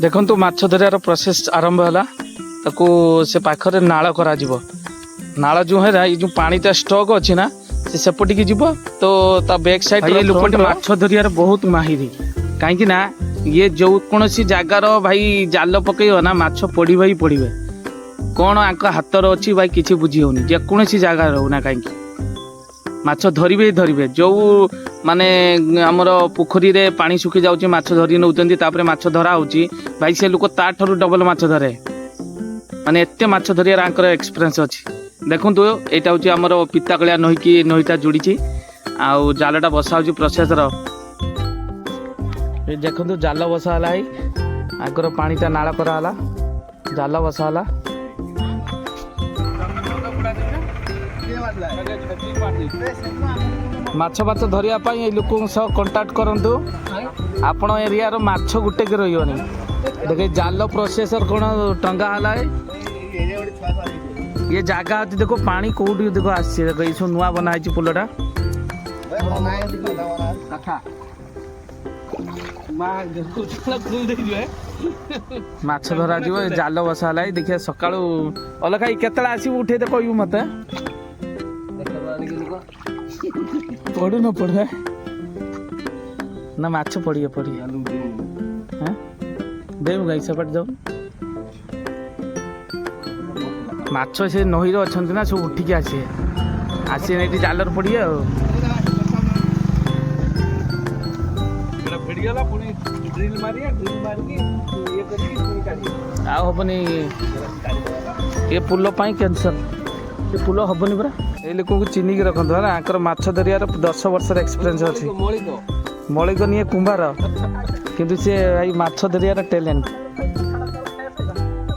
देखु माछ धरियार प्रोसेस आरंभ है ताकू से पाखरे नाल करा नाल जो है ये जो पानीटा स्टक अच्छी ना से सेपटिकी जीव तो ता बैक साइड ये लोक माछ धरियार बहुत माहिरी कहीं ना ये जो कौन जगार भाई जाल पकड़ ना माछ पड़े ही पड़े कौन आंक हाथर अच्छी भाई किसी बुझी होनी जेकोसी जगार होना कहीं माछ धरवे ही धरवे जो माने आमर पोखरी रे पानी सुखी जाऊँ माछ धरी नौकरी तापर माछ धरा होची भाई से लोक ताठू डबल माछ धरे माने एते माछ धरियार आंकर एक्सपीरियंस अच्छी देखु यहाँ हूँ आमर पिताकलिया नहींकी नहींटा जोड़ी आउ जालटा बसा हो प्रोसेस देखु जाल बसा है आगर पानीटा नाड़ कराला जाल बसाला माछ बाछ धरिया लोक कंटाक्ट करंतु आपण एरिया माछ गुटे के रही देखे जाल प्रोसेसर कौन टंगा है ये जगह अच्छी देखो पानी कौटी देखो आसी देखो ये सब नुआ बना पुलटा माछ धरा जाल बसा देखिए सका अलग केतला आसू उठे दे कहू मत पड़ू न पड़े ना माछ पड़िए पड़िए देव गाई सपट जाऊ माछ से नही अच्छा ना सब उठिकी आसी आसी नहीं जालर पड़िए हबनी ये पुल कैंसर ये पुल हबनी परा ये लोक को चिन्हिक रखते है आंकर माछ धरियार 10 वर्ष एक्सपीरियंस अच्छी मौलिक नहीं कुंभार किंतु से भाई माछ धरियार टैलेंट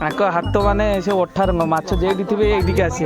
आंक हाथ माने से अठार माछ जेठी थे ये आसी